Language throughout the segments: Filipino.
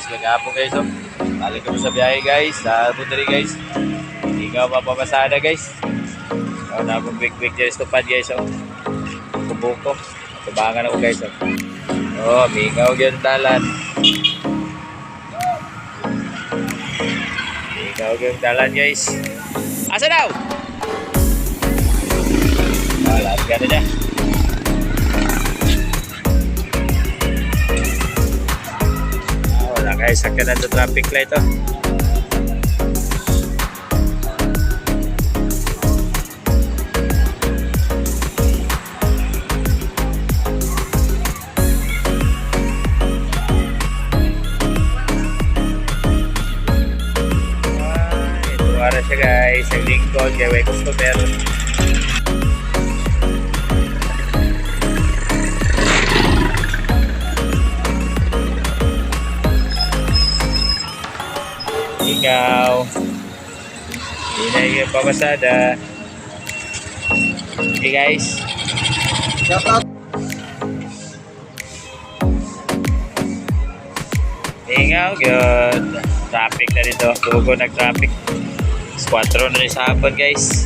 guys, kagapon guys oh. Balik kami sa biyahe guys, sa Budari guys. Hindi ka mapapasada guys. So, napong quick dyan stupad guys oh. Kubuko. Tubangan ako guys oh. Oh, mingaw yun dalan. Mingaw yun dalan guys. Asa daw? Wala, gano'n niya. Wala guys, sakyan na traffic light oh. Ito ara siya guys, ang lingkod, kaya may customer. Ikaw hindi na yung pamasada. Okay guys, Shout out. ingaw good. Traffic na dito, dugo nag-traffic. 4 na rin sa hapon guys.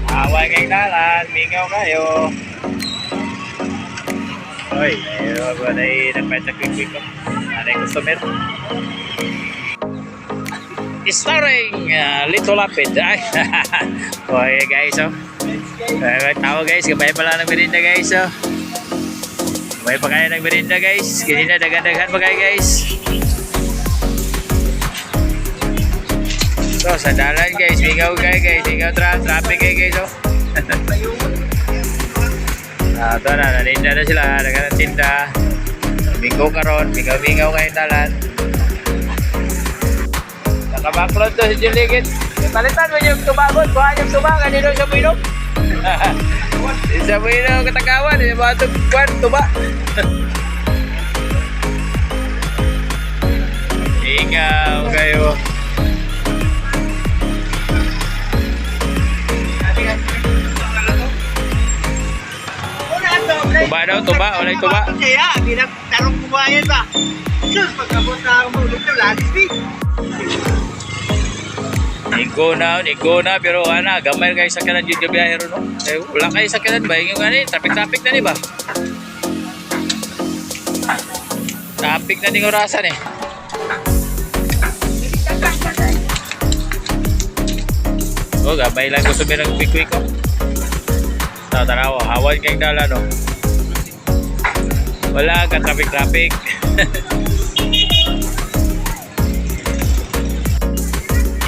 Away kayong dalan, mingaw kayo. Oy, ayun ba na nagpatag-quick ko. Ano yung customer? Starring Little Lapid. Ay, okay guys oh. Tao guys, gabay pala ng merinda guys oh. Gabay pa kayo ng merinda guys. Ganina dagan-dagan pa kayo guys. So, sa dalan guys, mingaw kayo guys. Mingaw traffic kayo guys oh. Ito na, naninda na sila. Nagkatinda. Mingaw karon, mingaw kayo dalan. Nakabaklod to si Jiligit. Palitan mo yung tubagot. Kuha yung tuba. Kanino siya mo inom? Isa mo inom katagawan. Isa mo itong kwan, tuba. Mingaw kayo. Tuba daw, tuba. Walay tuba. Kaya, tarong kumayan ba? Sus, pagkabot na umulog na ladis di. Nigo na, pero ana, gamay kayo sa kanan yung gabiyahero no? Eh, wala kayo sa kanan ba? Yung ano, traffic na ni ba? Traffic na ning orasan eh. Oh, gamay lang gusto mo ng quick ko. Tarawa, hawan kayong dala no? Wala ka traffic.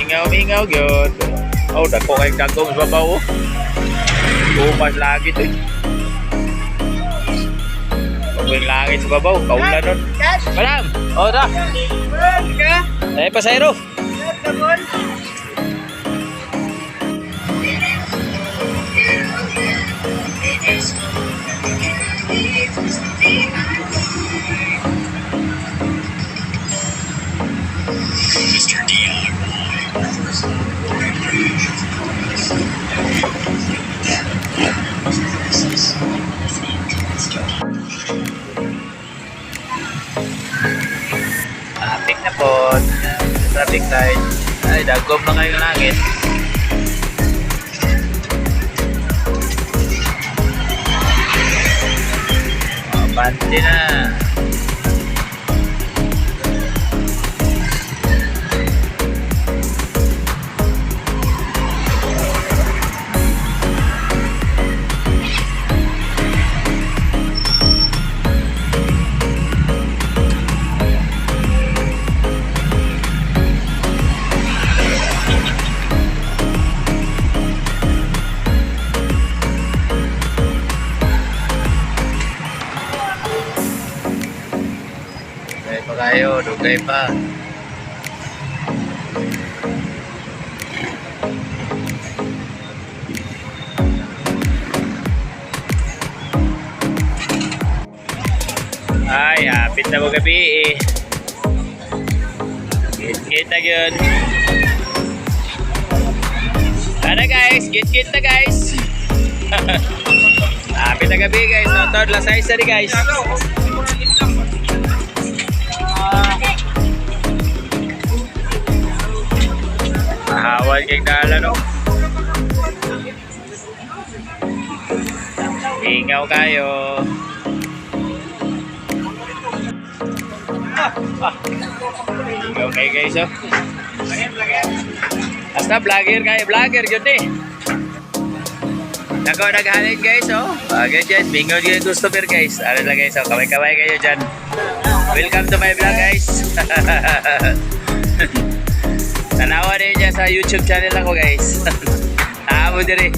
Mingaw gyud. Oh, dako kay kagong sa babaw. Tumas lagi to. Pagwing langit sa babaw, kaulan nun. Madam, oh da. Eh, pasayro. Mr. Dion. Traffic na po. Traffic light. Ay, dagom na kayo ng langit. Bante na. Kayo, dugay pa. Kapit na mo gabi eh. Kita yun. Ano guys, git na guys. Kapit na gabi guys. Notod, lasay sa guys. Hawan kay dala no. Ingaw kayo. Ingaw kayo guys oh. Basta vlogger kayo, vlogger yun eh. Naghalin guys oh. Bagay dyan, bingaw dyan customer guys. Ano lang guys oh, kamay-kamay kayo dyan. Welcome to my vlog guys. Tanawa rin niya sa YouTube channel ako guys. Amo din rin.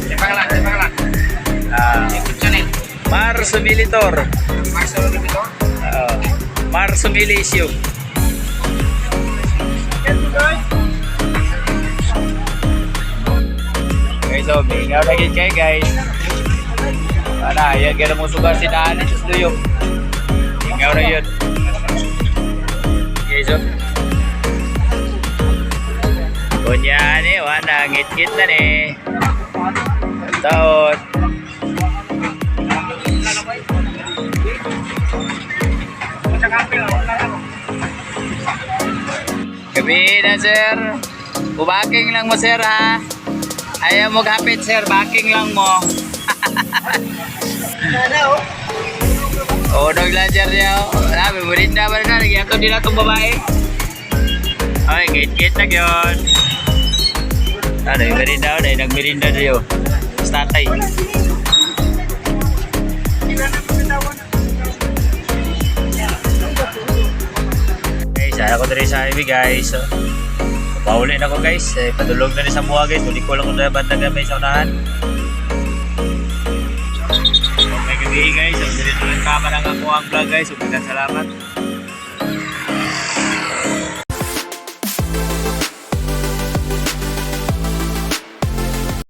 Siapa lang? YouTube channel. Marso Militor. Marso Militor. Marso Milisio. Okay, so bingaw lagi kayo guys. Para, yan gano'n mo sugar si Daan ito sa duyo. Bingaw na yun. Okay, so. Kunyan eh, wana, ngit-ngit na eh. Taot. Gabi na sir. Bubaking lang mo sir ha. Ayaw mo gapit sir, baking lang mo. Oo, naglajar niya. Sabi, merinda ba na? Nagyato nila itong babae. Ay, ngit-ngit na yun. Ano, yung merinda na, nagmerinda na yun. Tatay. Okay, sana ko na rin sa highway guys. So, paulin ako guys. Padulog na rin sa buha guys. Uli ko lang kung banda gamay sa unahan. Okay, gabi guys. Ang dito ng camera nga po ang vlog guys. Umitan salamat.